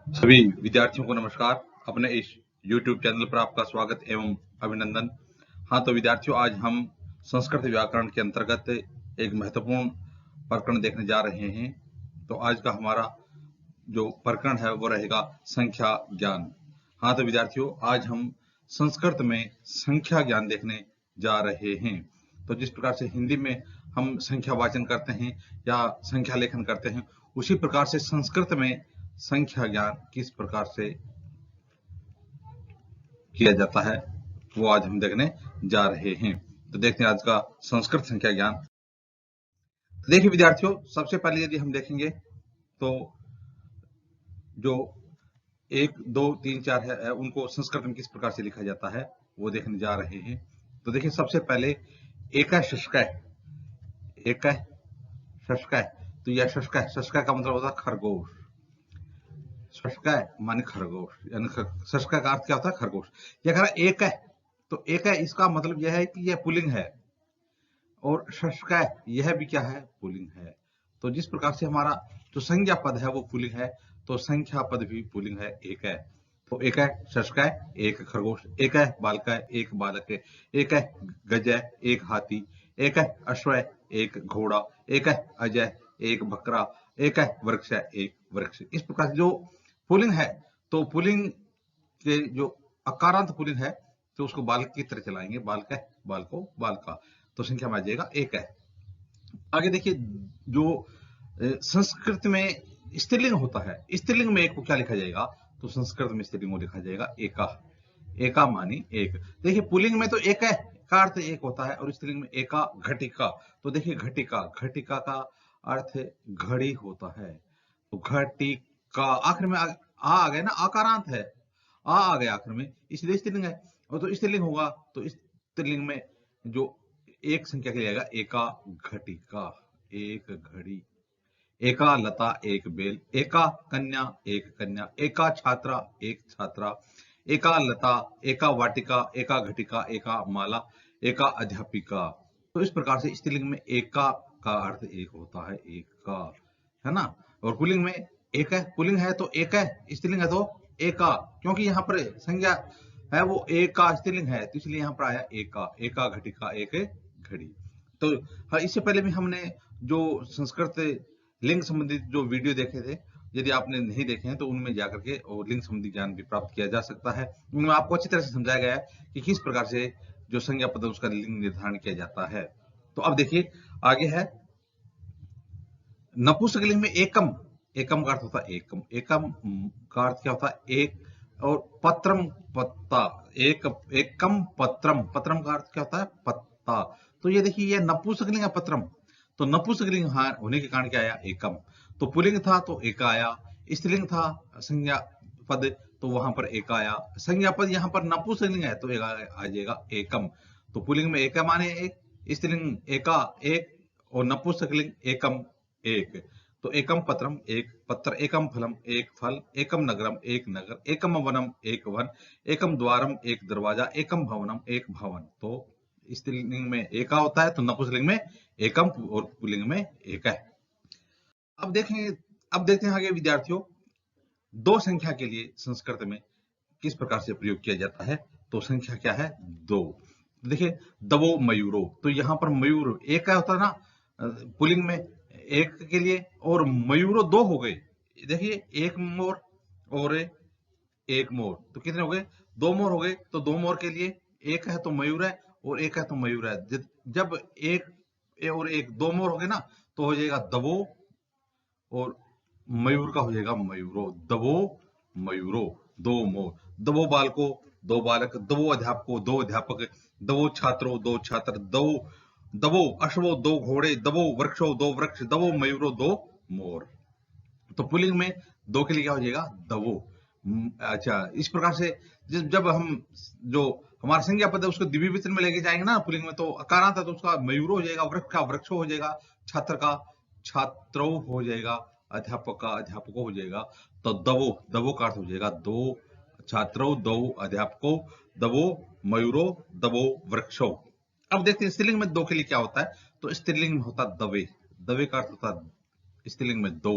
सभी विद्यार्थियों को नमस्कार। अपने इस YouTube चैनल पर आपका स्वागत एवं अभिनंदन। हाँ, तो विद्यार्थियों, आज हम संस्कृत व्याकरण के अंतर्गत एक महत्वपूर्ण प्रकरण देखने जा रहे हैं। तो आज का हमारा जो प्रकरण है वो रहेगा संख्या ज्ञान। हाँ, तो विद्यार्थियों, आज हम संस्कृत में संख्या ज्ञान देखने जा रहे हैं। तो जिस प्रकार से हिंदी में हम संख्या वाचन करते हैं या संख्या लेखन करते हैं, उसी प्रकार से संस्कृत में संख्या ज्ञान किस प्रकार से किया जाता है वो आज हम देखने जा रहे हैं। तो देखते हैं आज का संस्कृत संख्या ज्ञान। तो देखिए विद्यार्थियों, सबसे पहले यदि हम देखेंगे तो जो 1, 2, 3, 4 है उनको संस्कृत में किस प्रकार से लिखा जाता है वो देखने जा रहे हैं। तो देखिए सबसे पहले एकः शशकः, एकः शशकः। तो यह शशकः, शशकः का मतलब होता है खरगोश। शशकः माने खरगोश, यानी शशकः का अर्थ क्या होता है? खरगोश। ये अगर एक है तो एक है, इसका मतलब यह है कि यह पुल्लिंग है, और शशकः यह भी क्या है? पुल्लिंग है। तो जिस प्रकार से हमारा जो संज्ञा पद है वो पुल्लिंग है, तो संख्या पद भी पुल्लिंग है, एक है। तो एक है शशकः, एक खरगोश, एक है बालकः, एक बालक, एक है गजः, एक हाथी, एक है अश्वः, एक घोड़ा, एक है अजय, एक बकरा, एक है वृक्ष, एक वृक्ष। इस प्रकार से जो पुल्लिंग है, तो पुल्लिंग के जो अकारांत पुल्लिंग है तो उसको बालक की तरह चलाएंगे, बालकः, बालको, बालका। तो संख्या में आ जाएगा एक है। आगे देखिए, जो संस्कृत में स्त्रीलिंग होता है, स्त्रीलिंग में एक को क्या लिखा जाएगा? तो संस्कृत में स्त्रीलिंग को लिखा जाएगा एका। एका मानी एक। देखिए पुल्लिंग में तो एक है का अर्थ एक होता है, और स्त्रीलिंग में एका घटिका। तो देखिए घटिका, घटिका का अर्थ घड़ी होता है। तो घटिका आखिर में आ गया ना, आकारांत है, आ गया आखिर में, इसलिए स्त्रीलिंग है। और तो स्त्रीलिंग होगा तो स्त्रीलिंग में जो एक संख्या के लिए आएगा एका घटिका, एक घड़ी। एका लता, एक बेल, एका कन्या, एक कन्या, एका छात्रा, एक छात्रा, एका लता, एका वाटिका, एका घटिका, एका माला, एका अध्यापिका। तो इस प्रकार से स्त्रीलिंग में एका का अर्थ एक होता है, एक का, है ना। और पुल्लिंग में एक है, पुल्लिंग है तो एक है, स्त्रीलिंग है तो एका, क्योंकि यहाँ पर संज्ञा है वो एका स्त्रीलिंग है, तो इसलिए यहाँ पर आया एका, एका घटिका, एक घड़ी। तो हाँ, इससे पहले भी हमने जो संस्कृत लिंग संबंधित जो वीडियो देखे थे, यदि आपने नहीं देखे हैं तो उनमें जाकर के और लिंग संबंधी ज्ञान भी प्राप्त किया जा सकता है। उनमें आपको अच्छी तरह से समझाया गया है कि किस प्रकार से जो संज्ञा पद है उसका लिंग निर्धारण किया जाता है। तो अब देखिए आगे है नपुंसकलिंग में एकम। एकम का अर्थ होता है एकम, एकम का अर्थ क्या होता है? एक। और पत्रम, पत्ता, एक, एकम पत्रम, पत्रम का अर्थ क्या होता है? पत्ता। तो ये देखिए ये नपुंसकलिंग है पत्रम, तो नपुंसकलिंग होने के कारण क्या आया? एकम। तो पुल्लिंग था तो एक आया, स्त्रीलिंग था संज्ञा पद तो वहां पर एक आया, संज्ञा पद यहाँ पर नपुंसकलिंग है तो एक आ जाएगा एकम। तो पुल्लिंग में एकम माने एक, स्त्रीलिंग एका एक, और नपुंसकलिंग एकम एक। तो एकम पत्रम, एक पत्र, एकम फलम, एक फल, एकम नगरम, एक नगर, एकम वनम, एक वन, एकम द्वारम, एक दरवाजा, एकम भवनम, एक भवन। तो स्त्रीलिंग में एका होता है तो नपुंसकलिंग में एकम और पुल्लिंग में एक है। अब देखें, अब देखते हैं आगे विद्यार्थियों, दो संख्या के लिए संस्कृत में किस प्रकार से प्रयोग किया जाता है। तो संख्या क्या है? दो। देखिए दवो मयूरो, तो यहाँ पर मयूर एक का होता है ना पुल्लिंग में एक के लिए, और मयूरो दो हो गए। देखिए एक मोर और एक मोर, तो कितने हो गए? दो मोर हो गए। तो दो मोर के लिए एक है तो मयूर है, और एक है तो मयूर है। जब एक और एक दो मोर हो गए ना, तो हो जाएगा दवो, और मयूर का हो जाएगा मयूरो। दवो मयूरो, दो मोर। दवो बालको, दो बालक, दवो अध्यापको, दो अध्यापक, दवो छात्रो, दो छात्र, दवो अश्वो, दो घोड़े, दवो वृक्षो, दो वृक्ष, दवो मयूरो, दो मोर। तो पुल्लिंग में दो के लिए क्या हो जाएगा? दवो। अच्छा, इस प्रकार से जब हम जो हमारा संज्ञा पद है उसको द्विवचन वितरण में लेके जाएंगे ना पुल्लिंग में, तो अकारांत है तो उसका मयूरो हो जाएगा, वृक्ष का वृक्षो हो जाएगा, छात्र का छात्रो हो जाएगा, अध्यापक का अध्यापको हो जाएगा। तो दवो, दवो का अर्थ हो जाएगा दो छात्रो, दो अध्यापको, दवो मयूरो, दवो वृक्षो। अब देखते हैं स्त्रीलिंग में दो के लिए क्या होता है। तो स्त्रीलिंग में होता दवे, दवे का अर्थ होता है स्त्रीलिंग में दो।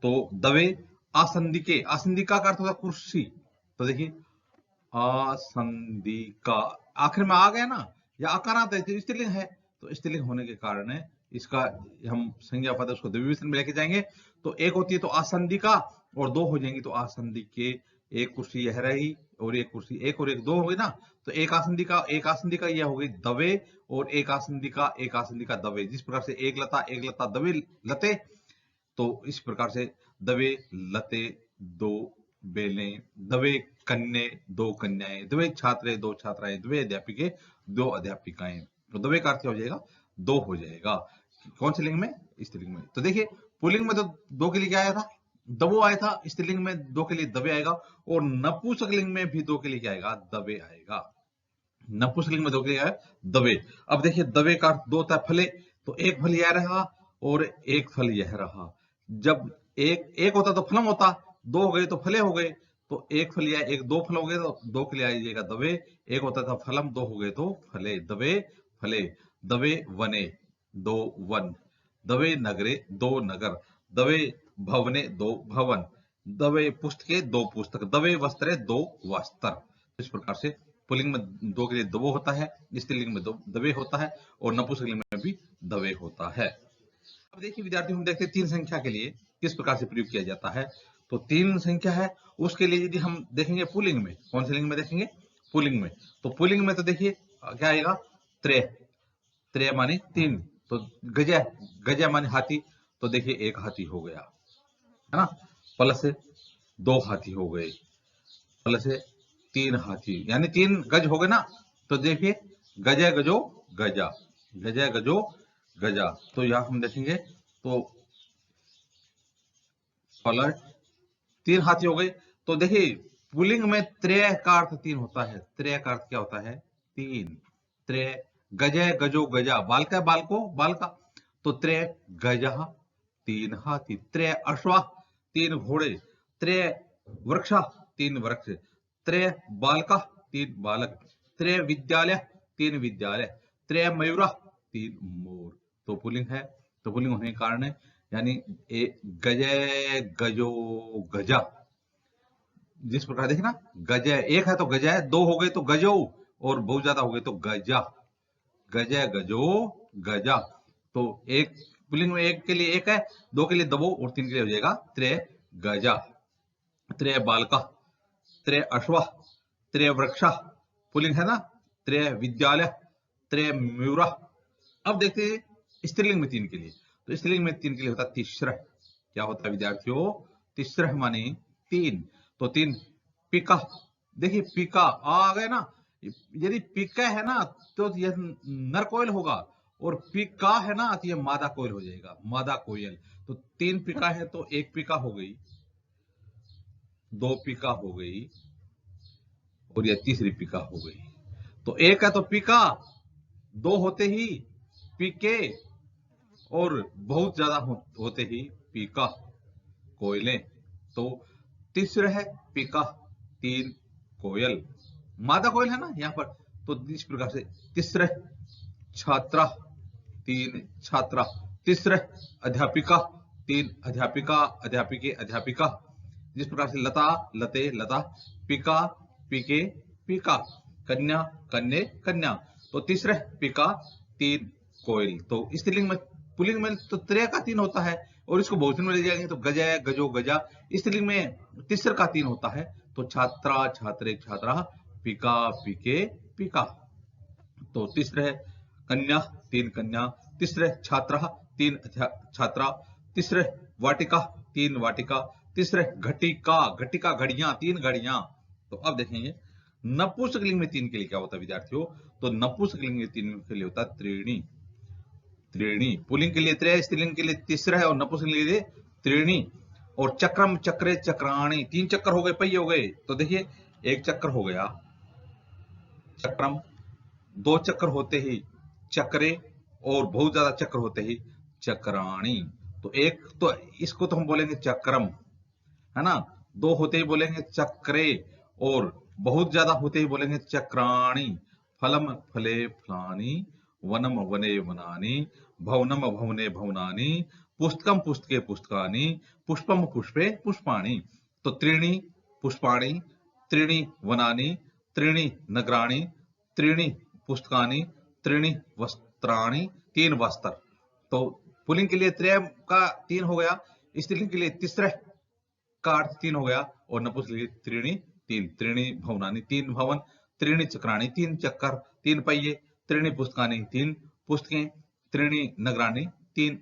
तो दवे आसंदिके, आसंदिका का अर्थ होता है कुर्सी। तो देखिए आसंदिका आखिर में आ गया ना, या आकार आता है तो स्त्रीलिंग है, तो स्त्रीलिंग होने के कारण है इसका हम संज्ञा पद उसको द्विवचन में लेके जाएंगे। तो एक होती है तो आसंदिका, और दो हो जाएंगी तो आसंदिके। एक कुर्सी यह रही, और एक कुर्सी, एक और एक दो हो गई ना, तो एक आसंदिका यह हो गई दवे, और एक आसंदिका दवे। जिस प्रकार से एक लता दवे लते, तो इस प्रकार से दवे लते दो बेलें, दवे कन्ये दो कन्याएं, दवे छात्रे दो छात्राएं, दवे अध्यापिके दो अध्यापिकाएं। तो दवे का अर्थ हो जाएगा दो हो जाएगा। कौन से लिंग में? स्त्रीलिंग में। तो देखिए पुल्लिंग में तो दो के लिए क्या आया था? दबो आया था। स्त्रीलिंग में दो के लिए दबे आएगा, और नपुंसकलिंग में भी दो के लिए क्या आएगा? दबे आएगा। नपुंसकलिंग में दो के लिए आया दबे। अब देखिए दबे का अर्थ दो होता है फले, तो एक फल यह रहा और एक फल यह रहा। जब एक होता तो फलम होता, दो हो गए तो फले हो गए, तो एक फल या एक दो फल हो गए तो दो के लिए आ जाएगा दबे। एक होता था फलम, दो हो गए तो फले, दबे फले। दबे वने दो वन, दबे नगरे दो नगर, दबे भवने दो भवन, दबे पुस्तके दो पुस्तक, दबे वस्त्रे दो वस्त्र। इस प्रकार से पुल्लिंग में दो के लिए दबो होता है, स्त्रीलिंग में दो दबे होता है, और नपुंसकलिंग में भी दबे होता है। अब देखिए विद्यार्थी, हम देखते हैं तीन संख्या के लिए किस प्रकार से प्रयोग किया जाता है। तो तीन संख्या है, उसके लिए यदि हम देखेंगे पुल्लिंग में, कौन से लिंग में देखेंगे? पुल्लिंग में। तो पुल्लिंग में तो देखिए क्या आएगा? त्रय, त्रय माने तीन। तो गजय, गजय माने हाथी, तो देखिए एक हाथी हो गया, है ना। प्लस दो हाथी हो गए, प्लस तीन हाथी, यानी तीन गज हो गए ना। तो देखिए गजय गजो गजा, गजय गजो गजा। तो यहां हम देखेंगे तो पलट तीन हाथी हो गए। तो देखिए पुल्लिंग में त्रय का अर्थ तीन होता है। त्रय का अर्थ क्या होता है? तीन। त्रय गजय गजो गजा, बालका बालको बालका, तो त्रय गजा तीन हाथी, त्रय अश्वा तीन घोड़े, त्रय वृक्षा तीन वृक्ष, त्रय बालका तीन बालक, त्रय विद्यालय तीन विद्यालय, त्रय मयूरा तीन मोर। तो पुल्लिंग है, तो पुल्लिंग होने के कारण है, यानी गजय गजो गजा। जिस प्रकार देखे ना, गजय एक है तो गजय, दो हो गए तो गजो, और बहुत ज्यादा हो गए तो गजा, गजय गजो गजा। तो एक पुल्लिंग में एक के लिए एक है, दो के लिए दबो, और तीन के लिए हो जाएगा त्रय गजा। त्रय बालका, त्रय अश्वा, त्रय वृक्षा, पुल्लिंग है ना। त्रय विद्यालय, त्रय म्यूरा। अब देखते हैं स्त्रीलिंग में तीन के लिए। तो स्त्रीलिंग में तीन के लिए होता है तिस्रह। क्या होता है विद्यार्थियों? तिस्रह माने तीन। तो तीन पिका, देखिए पिका आ गए ना। यदि पिका है ना तो यह नर कोयल होगा, और पिका है ना तो यह मादा कोयल हो जाएगा, मादा कोयल। तो तीन पिका है तो एक पिका हो गई, दो पिका हो गई, और यह तीसरी पिका हो गई। तो एक है तो पिका, दो होते ही पीके, और बहुत ज्यादा होते ही पीका कोयले। तो तीसरा है पीका तीन कोयल, मादा कोयल है ना यहाँ पर। तो इस प्रकार से तीसरे छात्रा तीन छात्रा, तीसरे अध्यापिका तीन अध्यापिका अध्यापिके अध्यापिका। जिस प्रकार से लता लते लता, पिका पीके पिका, कन्या कन्ये कन्या। तो तीसरे पिका तीन कोयल। तो स्त्रीलिंग में, पुल्लिंग में तो त्रय का तीन होता है, और इसको बहुवचन में ले जाएंगे तो गजय गजो गजा। स्त्रीलिंग में तीसर का तीन होता है, तो छात्रा छात्रे छात्रा, पिका पिके पिका। तो तीसरे है कन्या तीन कन्या, तीसरे छात्रा तीन छात्रा, तीसरे वाटिका तीन वाटिका, तीसरे घटिका घटिका घड़ियां तीन घड़ियां। तो अब देखेंगे नपुंसकलिंग में तीन के लिए क्या होता है विद्यार्थियों। तो नपुंसकलिंग में तीन के लिए होता है त्रीणी, त्रीणी। पुल्लिंग के लिए त्रय, स्त्रीलिंग के लिए तीसरा है, और नपुंसकलिंग के लिए त्रीणी। और चक्रम चक्रे चक्राणी, तीन चक्कर हो गए, पहिए हो गए। तो देखिए एक चक्कर हो गया चक्रम, दो चक्कर होते ही चक्रे, और बहुत ज्यादा चक्कर होते ही चक्राणी। तो एक तो इसको तो हम बोलेंगे चक्रम, है ना। दो होते ही बोलेंगे चक्रे, और बहुत ज्यादा होते ही बोलेंगे चक्राणी। फलम फले फलानी, वनम वने वनानी, भवनम भवने भवनानी, पुस्तकम पुस्तके पुस्तकानि, पुष्पम पुष्पे पुष्पाणि। तो त्रीणि पुष्पाणि, त्रीणि वनानि, त्रीणि नगराणि, त्रीणि पुस्तकानि, त्रीणि वस्त्राणि, 3 वस्त्र। तो पुल्लिंग के लिए त्रय का 3 हो गया, स्त्रीलिंग के लिए तिस्रः का अर्थ 3 हो गया, और नपुंसकलिंग त्रीणि 3, त्रीणि भवनानि 3 भवन, त्रीणि चक्राणि 3 चक्कर, 3 पहिए, त्रीणि पुस्तकानि 3 पुस्तकें, त्रीणि नगराणि 3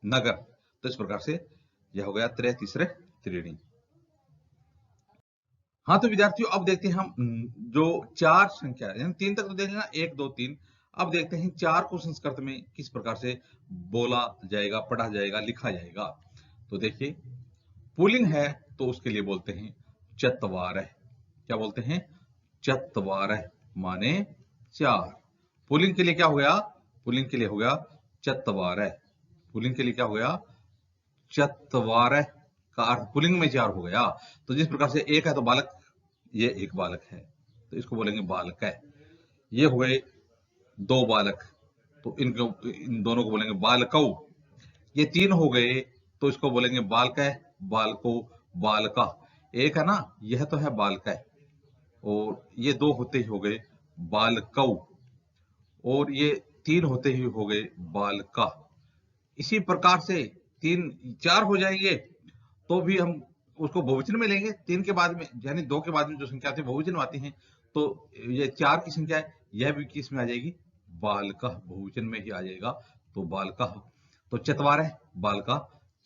नगर। तो इस प्रकार से यह हो गया त्रय तिस्रः त्रीणि। हाँ, तो विद्यार्थियों अब देखते हैं हम जो 4 संख्या यानी 3 तक तो देखेंगे 1 2 3। अब देखते हैं 4 को संस्कृत में किस प्रकार से बोला जाएगा, पढ़ा जाएगा, लिखा जाएगा। तो देखिए, पुल्लिंग है तो उसके लिए बोलते हैं चत्वारः। क्या बोलते हैं? चत्वारः माने 4। पुल्लिंग के लिए क्या हो गया? पुल्लिंग के लिए हो गया चत्वारः। पुल्लिंग के लिए क्या हो गया? चत्वारः का अर्थ पुल्लिंग में 4 हो गया। तो जिस प्रकार से एक है तो बालक, ये एक बालक है तो इसको बोलेंगे बालक है। ये हो गए 2 बालक, तो इन दोनों को बोलेंगे बालकौ। ये 3 हो गए तो इसको बोलेंगे बालकै, बालको, बालका। एक है ना, यह तो है बालकै, और ये 2 होते ही हो गए बालकौ, और ये 3 होते ही हो गए बालका। इसी प्रकार से 3 4 हो जाएंगे तो भी हम उसको बहुवचन में लेंगे। 3 के बाद में यानी 2 के बाद में जो संख्या आती है बहुवचन में आती है, तो ये 4 की संख्या है, यह भी किस में आ जाएगी? बालकः, बहुवचन में ही आ जाएगा, तो बालकः। तो चत्वारः बालका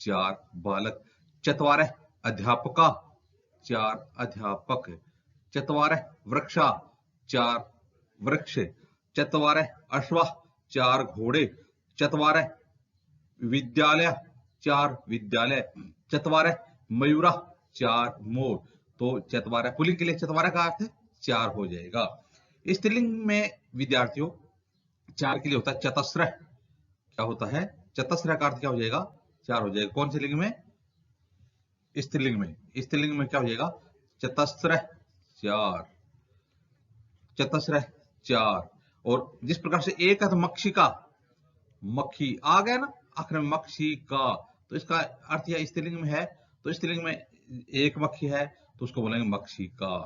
4 बालक, चत्वारः अध्यापका 4 अध्यापक, चत्वारः वृक्षा 4 वृक्ष, चत्वारः अश्वः 4 घोड़े, चत्वारः विद्यालय 4 विद्यालय, चत्वारः मयूरः 4 मोर। तो चत्वारः पुल्लिंग के लिए चत्वारः का अर्थ 4 हो जाएगा। स्त्रीलिंग में विद्यार्थियों 4 के लिए होता है चतस्रः। क्या होता है? चतस्रः का अर्थ क्या हो जाएगा? 4 हो जाएगा। कौन से लिंग में? स्त्रीलिंग में। स्त्रीलिंग में क्या हो जाएगा? चतस्रः 4, चतस्रः 4। और जिस प्रकार से एक है तो मक्षिका, मक्खी आ गया ना आखिर में, मक्षिका, तो इसका अर्थ यह स्त्रीलिंग में है, तो स्त्रीलिंग में एक मक्खी है तो उसको बोलेंगे मक्षिका।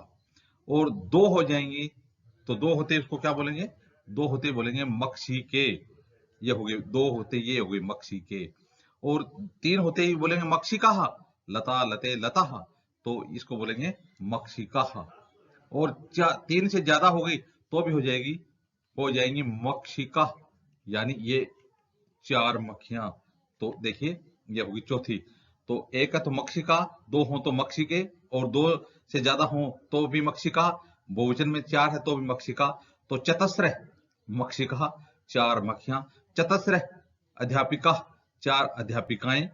और 2 हो जाएंगी तो 2 होते उसको क्या बोलेंगे? 2 होते बोलेंगे मक्षिके। ये हो गए 2 होते, ये हो गए मक्षिके। और 3 होते ही बोलेंगे मक्षिका, लता लते लता, तो इसको बोलेंगे मक्षिका। और 3 से ज्यादा हो गई तो भी हो जाएंगी मक्षिका, यानी ये 4 मक्खियां। तो देखिए ये होगी चौथी। तो एक है तो मक्षिका, 2 हो तो मक्षिके, और 2 से ज्यादा हो तो भी मक्षिका, बहुवचन में 4 है तो भी मक्षिका। तो चतस्रः मक्षिका 4 मक्खियां, चतस्रः अध्यापिका 4 अध्यापिकाएं,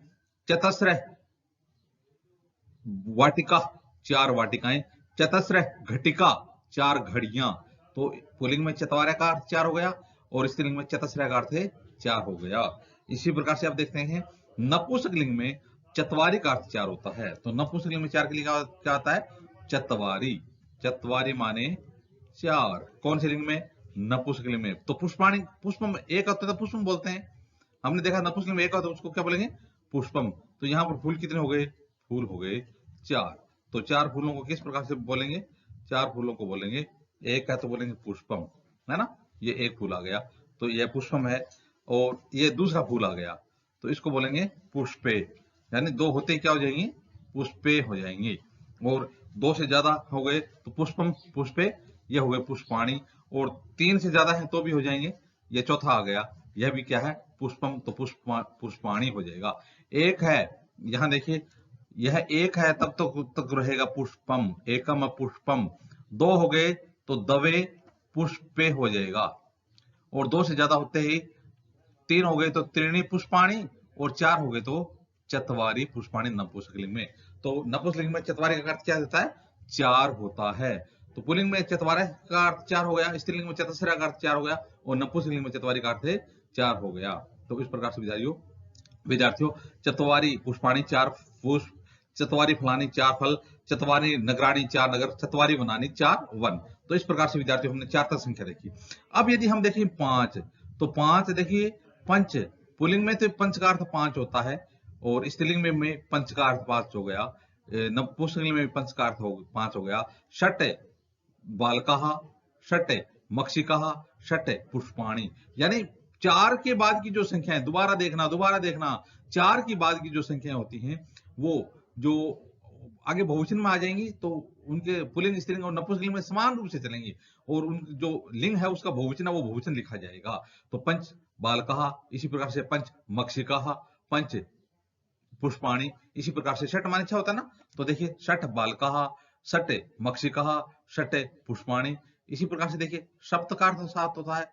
चतस्रः वाटिका 4 वाटिकाएं, चतस्रः घटिका 4 घड़ियां। तो पुल्लिंग में चत्वारः का अर्थ 4 हो गया, और स्त्रीलिंग में चतस्रः का अर्थ 4 हो गया। इसी प्रकार से आप देखते हैं नपुंसकलिंग में चत्वारी का अर्थ 4 होता है। तो नपुंसकलिंग में 4 के लिए क्या आता है? चत्वारी। चत्वारी माने 4। कौन से लिंग में? नपुंसकलिंग में। तो पुष्पाणि, पुष्पम एक होता है तो पुष्पम बोलते हैं। हमने देखा नपुंसकलिंग में एक होता है उसको क्या बोलेंगे? पुष्पम। तो यहाँ पर फूल कितने हो गए? फूल हो गए 4। तो 4 फूलों को किस प्रकार से बोलेंगे? 4 फूलों को बोलेंगे, एक है तो बोलेंगे पुष्पम, है ना, ये एक फूल आ गया तो यह पुष्पम है, और ये दूसरा फूल आ गया तो इसको बोलेंगे पुष्पे। यानी 2 होते ही क्या हो जाएंगे? पुष्पे हो जाएंगे। और 2 से ज्यादा हो गए तो पुष्पम पुष्पे, ये हो गए पुष्पाणि। और 3 से ज्यादा है तो भी हो जाएंगे, ये चौथा आ गया, यह भी क्या है? पुष्पम, तो पुष्पाणि हो जाएगा। एक है, यहां देखिए यह एक है तब तक रहेगा पुष्पम, एकम पुष्पम। 2 हो गए तो दवे पुष्पे हो जाएगा, और 2 से ज्यादा होते ही 3 हो गए तो त्रीणि पुष्पाणि, और 4 हो गए तो चत्वारी पुष्पाणि नपुंसकलिंग में। तो नपुंसकलिंग में चत्वारी का अर्थ क्या होता है? 4 होता है। तो पुल्लिंग में चत्वारः का अर्थ 4 हो गया, स्त्रीलिंग में चतस्रः का अर्थ 4 हो गया, और नपुंसकलिंग में चत्वारी का अर्थ 4 हो गया। तो इस प्रकार से विद्यार्थियों चत्वारी पुष्पाणि 4 पुष्प, चत्वारी फलानी 4 फल, चत्वारी नगराणि 4 नगर, चत्वारी वनानि 4 वन। तो इस प्रकार से विद्यार्थियों हमने 4 तक संख्या देखी। अब यदि हम देखें 5, तो 5 देखिए पंच, पुल्लिंग में तो पंच का अर्थ 5 होता है और स्त्रीलिंग में पंच का अर्थ 5 हो गया, नपुंसकलिंग में पंच का अर्थ 5 हो गया। षट बालकाः, षट मक्षिकाः, षट पुष्पाणि, यानी 4 के बाद की जो संख्या है, दोबारा देखना 4 के बाद की जो संख्याएं होती हैं वो जो आगे बहुवचन में आ जाएंगी तो उनके पुल्लिंग, स्त्रीलिंग और नपुंसकलिंग में समान रूप से चलेंगी और उन जो लिंग है उसका बहुवचन है वो बहुवचन लिखा जाएगा। तो पंच बालकाः, इसी प्रकार से पंच मक्षिकाः, पंच पुष्पाणि, इसी प्रकार से षट माने 6 होता है ना, तो देखिए षट बालकाः, षट मक्षिकाः, षट पुष्पाणि। इसी प्रकार से देखिए सप्त का अर्थ 7 होता है,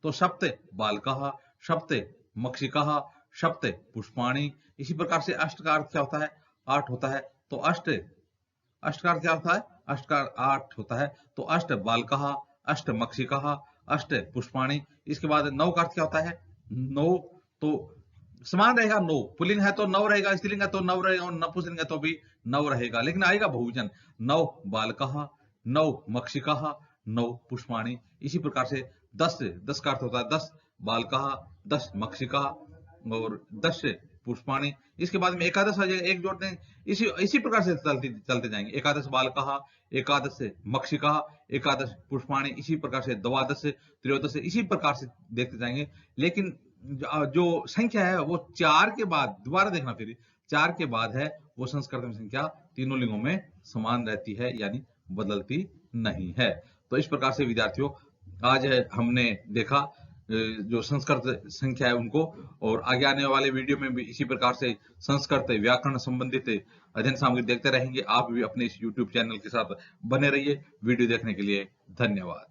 तो सप्त बालकाः, सप्त मक्षिकाः, सप्त पुष्पाणि। इसी प्रकार से अष्ट का अर्थ क्या होता है, 8 होता है, तो अष्ट का अर्थ क्या होता है, अष्ट का 8 होता है, तो अष्ट बालकाः, अष्ट मक्षिकाः, अष्ट पुष्पाणि। इसके बाद 9 का अर्थ क्या होता है, 9, तो समान रहेगा 9, पुल्लिंग है तो 9 रहेगा, स्त्रीलिंग है तो 9 रहेगा और नपुंसकलिंग है तो भी 9 रहेगा, लेकिन आएगा बहुवचन। 9 बालकाः, 9 मक्षिकाः, 9 पुष्पाणि। इसी प्रकार से 10 का अर्थ होता है 10 बालकाः, 10 मक्षिकाः और 10 पुष्पाणि। इसके बाद में एकादश आ जाएगा, एक जोड़ते हैं, इसी प्रकार से चलते जाएंगे। एकादश बालकाः, एकादश मक्षिकाः, एकादश पुष्पाणि, इसी प्रकार से द्वादश, त्रयोदश, इसी प्रकार से देखते जाएंगे। लेकिन जो संख्या है वो 4 के बाद, दोबारा देखना फिर 4 के बाद है वो संस्कृत में संख्या तीनों लिंगों में समान रहती है, यानी बदलती नहीं है। तो इस प्रकार से विद्यार्थियों आज हमने देखा जो संस्कृत संख्या है उनको, और आगे आने वाले वीडियो में भी इसी प्रकार से संस्कृत व्याकरण संबंधित अध्ययन सामग्री देखते रहेंगे। आप भी अपने इस YouTube चैनल के साथ बने रहिए। वीडियो देखने के लिए धन्यवाद।